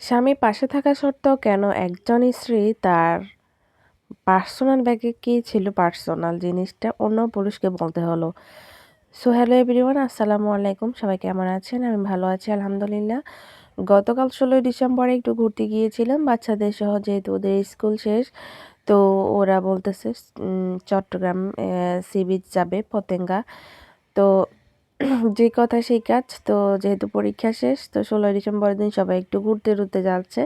স্বামী পাশে থাকা সত্ত্বেও কেন একজন স্ত্রী তার পার্সোনাল ব্যাগে কী ছিল পার্সোনাল জিনিসটা অন্য পুরুষকে বলতে হলো? সো হ্যালো এভরিওয়ান, আসসালামু আলাইকুম। সবাই কেমন আছেন? আমি ভালো আছি আলহামদুলিল্লাহ। গতকাল ১৬ই ডিসেম্বরে একটু ঘুরতে গিয়েছিলাম বাচ্চাদের সহ, যেহেতু ওদের স্কুল শেষ। তো ওরা বলতেছে চট্টগ্রাম সি বিচ যাবে, পতেঙ্গা। তো যে কথা সেই কাজ। তো যেহেতু পরীক্ষা শেষ, তো ১৬ই ডিসেম্বরের দিন সবাই একটু ঘুরতে টুরতে যাচ্ছে।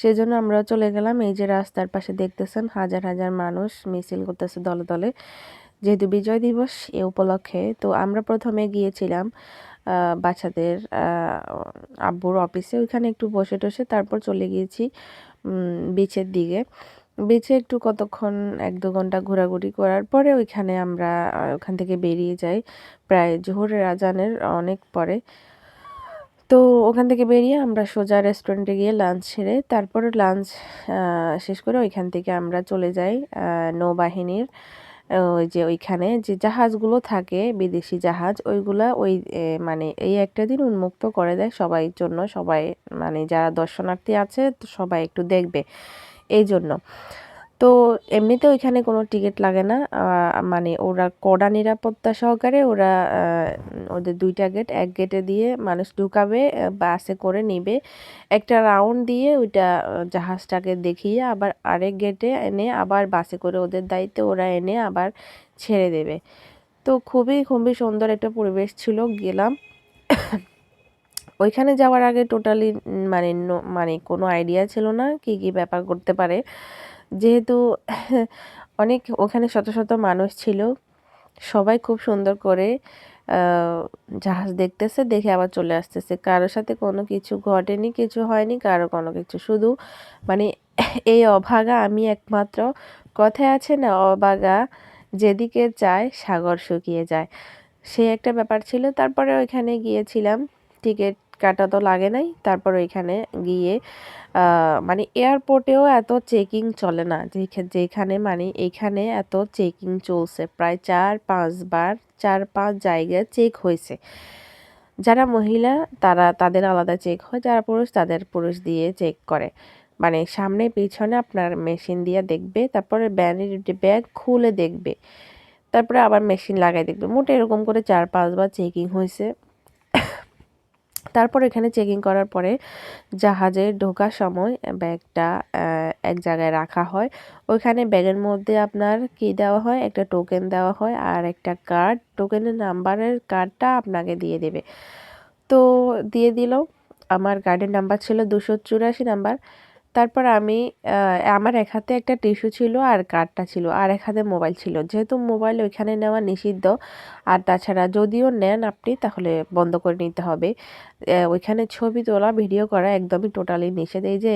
সেজন্য আমরাও চলে গেলাম। এই যে রাস্তার পাশে দেখতেছেন হাজার হাজার মানুষ মিছিল করতেছে দলে দলে, যেহেতু বিজয় দিবস এ উপলক্ষে। তো আমরা প্রথমে গিয়েছিলাম বাচ্চাদের আব্বুর অফিসে, ওইখানে একটু বসে টসে তারপর চলে গিয়েছি বিচের দিকে। বিচে একটু কতক্ষণ ১-২ ঘন্টা ঘোরাঘুরি করার পরে ওইখানে আমরা ওখান থেকে বেরিয়ে যাই প্রায় জোহরের আজানের অনেক পরে। তো ওখান থেকে বেরিয়ে আমরা সোজা রেস্টুরেন্টে গিয়ে লাঞ্চ সেরে তারপরে লাঞ্চ শেষ করে ওইখান থেকে আমরা চলে যাই নৌবাহিনীর ওই যে ওইখানে যে জাহাজগুলো থাকে, বিদেশি জাহাজ, ওইগুলা মানে এই একটা দিন উন্মুক্ত করে দেয় সবাই জন্য। সবাই মানে যারা দর্শনার্থী আছে তো সবাই একটু দেখবে এই জন্য। তো এমনিতে ওইখানে কোনো টিকিট লাগে না। মানে ওরা কড়া নিরাপত্তা সহকারে ওরা ওদের ২ টা গেট, এক গেটে দিয়ে মানুষ ঢুকাবে, বাসে করে নিবে। একটা রাউন্ড দিয়ে ওইটা জাহাজটাকে দেখিয়ে আবার আরেক গেটে এনে আবার বাসে করে ওদের দায়িত্বে ওরা এনে আবার ছেড়ে দেবে। তো খুবই, খুবই সুন্দর একটা পরিবেশ ছিল। গেলাম। ওইখানে যাওয়ার আগে টোটালি মানে কোনো আইডিয়া ছিল না কি, কি ব্যাপার ঘটতে পারে। যেহেতু অনেক ওখানে শত, শত মানুষ ছিল। সবাই খুব সুন্দর করে আ জাহাজ দেখতেছে, দেখে আবার চলে আসতেছে। কারো সাথে কোনো কিছু ঘটেনি, কিছু হয়নি, কারো কোনো কিছু। শুধু মানে এই অভাগা আমি একমাত্র। কথায় আছে না, অভাগা যেদিকে যায় সাগর শুকিয়ে যায়। সে একটা ব্যাপার ছিল। তারপরে ওইখানে গিয়েছিলাম। টিকিট কাটা তো লাগে নাই। তারপর ওইখানে গিয়ে মানে এয়ারপোর্টেও এত চেকিং চলে না। যেখানে মানে এইখানে এত চেকিং চলছে। প্রায় ৪-৫ বার ৪-৫ জায়গায় চেক হইছে। যারা মহিলা তাদের আলাদা চেক হয়, যারা পুরুষ তাদের পুরুষ দিয়ে চেক করে। মানে সামনে পিছনে আপনার মেশিন দিয়ে দেখবে, তারপরে ভ্যানিটি ব্যাগ খুলে দেখবে। তারপরে আবার মেশিন লাগায় দেখবে। মোট এরকম করে ৪-৫ বার চেকিং হইছে। তারপর এখানে চেকিং করার পরে জাহাজে ঢোকার সময় ব্যাগটা এক জায়গায় রাখা হয়। ওইখানে ব্যাগের মধ্যে আপনার কি দেওয়া হয়, একটা টোকেন দেওয়া হয় আর একটা কার্ড। টোকেনের নাম্বারের কার্ডটা আপনাকে দিয়ে দেবে। তো দিয়ে দিল। আমার কার্ডের নাম্বার ছিল ২৮৪ নাম্বার। তারপর আমি আমার এক হাতে একটা টিস্যু ছিল আর কার্ডটা ছিল, আর এক হাতে মোবাইল ছিল। যেহেতু মোবাইল ওইখানে নেওয়া নিষিদ্ধ, আর তাছাড়া যদিও নেন আপনি তাহলে বন্ধ করে নিতে হবে। ওইখানে ছবি তোলা, ভিডিও করা একদমই টোটালি নিষেধ। এই যে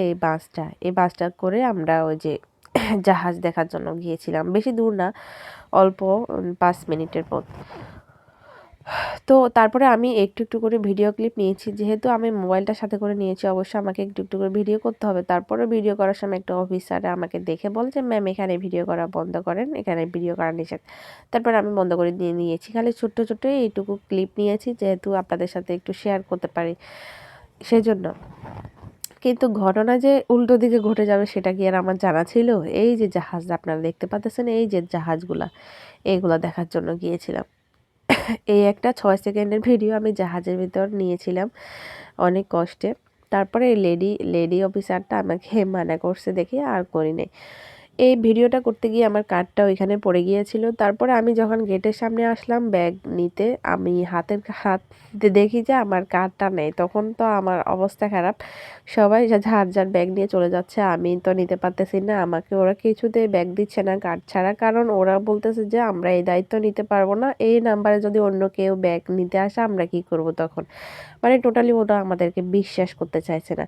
এই বাসটা করে আমরা ওই যে জাহাজ দেখার জন্য গিয়েছিলাম। বেশি দূর না, অল্প ৫ মিনিটের পথ। তো তারপরে আমি একটু, একটু করে ভিডিও ক্লিপ নিয়েছি। যেহেতু আমি মোবাইলটা সাথে করে নিয়েছি, অবশ্যই আমাকে একটু, একটু করে ভিডিও করতে হবে। তারপরেও ভিডিও করার সময় একটা অফিসার আমাকে দেখে বলে যে, "ম্যাম, এখানে ভিডিও করা বন্ধ করেন। এখানে ভিডিও করা নিষেধ।" তারপরে আমি বন্ধ করে দিয়ে নিয়েছি। খালি ছোট্ট, ছোট্ট এইটুকু ক্লিপ নিয়েছি, যেহেতু আপনাদের সাথে একটু শেয়ার করতে পারি সেজন্য। কিন্তু ঘটনা যে উল্টো দিকে ঘটে যাবে সেটা কি আর আমার জানা ছিল? এই যে জাহাজ আপনারা দেখতে পাচ্তেছেন, এই যে জাহাজগুলা, এগুলা দেখার জন্য গিয়েছিলাম। এই একটা ৬ সেকেন্ডের ভিডিও আমি জাহাজের ভিতর নিয়েছিলাম অনেক কষ্টে। তারপরে এই লেডি অফিসারটা আমাকে মানা করছে দেখে আর করি নাই। এই ভিডিওটা করতে গিয়ে আমার কার্ডটা ওইখানে পড়ে গিয়েছিল। তারপরে আমি যখন গেটের সামনে আসলাম ব্যাগ নিতে, আমি হাত দিয়ে দেখি যে আমার কার্ডটা নেই। তখন তো আমার অবস্থা খারাপ। সবাই যার যার ব্যাগ নিয়ে চলে যাচ্ছে। আমি তো নিতে পারতেছি না। আমাকে ওরা কিছুতেই ব্যাগ দিচ্ছে না কার্ড ছাড়া। কারণ ওরা বলতেছে যে, "আমরা এই দায়িত্ব নিতে পারবো না। এই নাম্বারে যদি অন্য কেউ ব্যাগ নিতে আসে আমরা কি করব তখন?" মানে টোটালি ওরা আমাদেরকে বিশ্বাস করতে চাইছে না।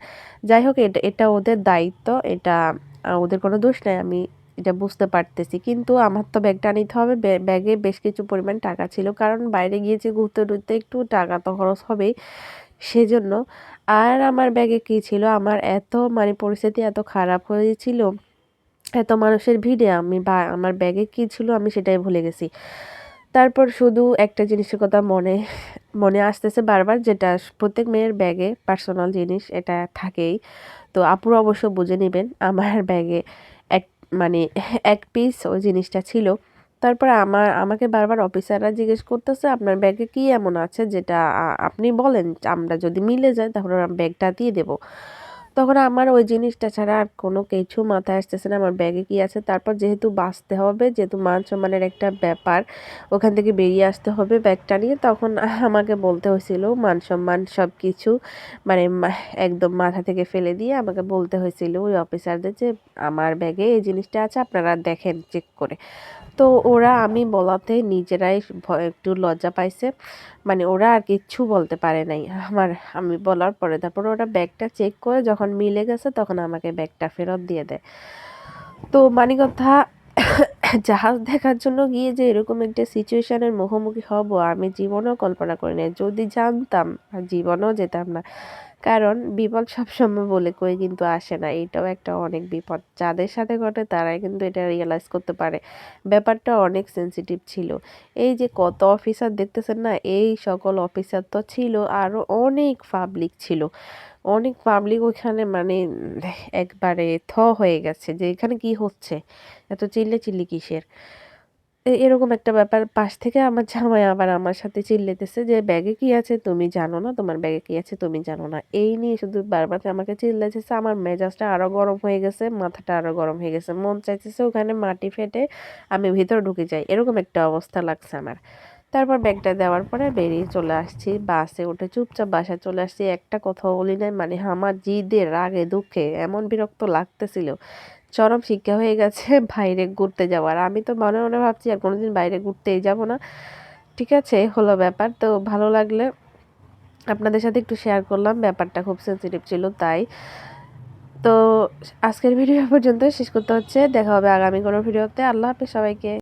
যাই হোক, এটা ওদের দায়িত্ব। এটা ওদের কোনো দোষ নাই, আমি এটা বুঝতে পারতেছি। কিন্তু আমার তো ব্যাগটা নিতে হবে। ব্যাগে বেশ কিছু পরিমাণ টাকা ছিল। কারণ বাইরে গিয়েছি ঘুরতে টুরতে, একটু টাকা তো খরচ হবেই। সেজন্য। আর আমার ব্যাগে কি ছিল, আমার এত মানে পরিস্থিতি এত খারাপ হয়েছিল, এত মানুষের ভিড়ে আমার ব্যাগে কি ছিল আমি সেটাই ভুলে গেছি। তারপর শুধু একটা জিনিসের কথা মনে মনে আসতেছে বারবার, যেটা প্রত্যেক মেয়ের ব্যাগে পার্সোনাল জিনিস এটা থাকেই। তো আপুরা অবশ্য বুঝে নিবেন, আমার ব্যাগে এক মানে এক পিস ওই জিনিসটা ছিল। তারপরে আমাকে বারবার অফিসাররা জিজ্ঞেস করতেছে, আপনার ব্যাগে কি এমন আছে যেটা আপনি বলেন, আমরা যদি মিলে যায় তাহলে আমরা ব্যাগটা দিয়ে দেব। তখন আমার ওই জিনিসটা ছাড়া আর কোনো কিছু মাথায় আসতেছে না, আমার ব্যাগে কি আছে। তারপর যেহেতু বাঁচতে হবে, যেহেতু মান সম্মানের একটা ব্যাপার, ওখান থেকে বেরিয়ে আসতে হবে ব্যাগটা নিয়ে, তখন আমাকে বলতে হয়েছিল মান সম্মান সব কিছু মানে একদম মাথা থেকে ফেলে দিয়ে আমাকে বলতে হয়েছিল ওই অফিসারদের যে আমার ব্যাগে এই জিনিসটা আছে, আপনারা দেখেন চেক করে। তো ওরা আমি বলাতে নিজেরাই একটু লজ্জা পাইছে, মানে ওরা আর কিচ্ছু বলতে পারে নাই আমি বলার পরে। তারপর ওরা ব্যাগটা চেক করে যখন মিলে গেছে তখন আমাকে ব্যাগটা ফেরত দিয়ে দেয়। তো মানে কথা, জাহাজ দেখার জন্য গিয়ে যে এরকম একটা সিচুয়েশনের মুখোমুখি হব আমি জীবনেও কল্পনা করি নাই। যদি জানতাম জীবনেও যেতাম না, কারণ বিপদ সবসময় বলে কই কিন্তু আসে না। এটাও একটা অনেক বিপদ, যাদের সাথে ঘটে তারাই কিন্তু এটা রিয়েলাইজ করতে পারে। ব্যাপারটা অনেক সেন্সিটিভ ছিল। এই যে কত অফিসার দেখতেছেন না, এই সকল অফিসার তো ছিল, আরও অনেক পাবলিক ছিল। অনেক পাবলিক ওখানে মানে একবারে হয়ে গেছে যে এখানে কি হচ্ছে, এত চিল্লাচিল্লি কিসের। এরকম একটা ব্যাপার। পাশ থেকে আমার জামাই আবার আমার সাথে চিল্লাইতেছে যে, "ব্যাগে কি আছে তুমি জানো না? তোমার ব্যাগে কি আছে তুমি জানো না?" এই নিয়ে শুধু বারবার আমাকে চিল্লাইতেছে। আমার মেজাজটা আরো গরম হয়ে গেছে, মাথাটা আরো গরম হয়ে গেছে। মন চাইতেছে ওখানে মাটি ফেটে আমি ভিতরে ঢুকে যাই। এরকম একটা অবস্থা লাগছে আমার। তারপর ব্যাগটা দেওয়ার পরে বেরিয়ে চলে আসছি। বাসে উঠে চুপচাপ বাসায় চলে আসছি। একটা কথাও বলি নাই। মানে আমার জিদে, রাগে, দুঃখে এমন বিরক্ত লাগতেছিল, চরম শিক্ষা হয়ে গেছে বাইরে ঘুরতে যাওয়ার। আমি তো মনে মনে ভাবছি আর কোনোদিন বাইরে ঘুরতেই যাব না। ঠিক আছে, হলো ব্যাপার। তো ভালো লাগলে আপনাদের সাথে একটু শেয়ার করলাম। ব্যাপারটা খুব সেনসিটিভ ছিল তাই। তো আজকের ভিডিও পর্যন্ত শেষ করতে হচ্ছে। দেখা হবে আগামী কোনো ভিডিওতে। আল্লাহ হাফেজ সবাইকে।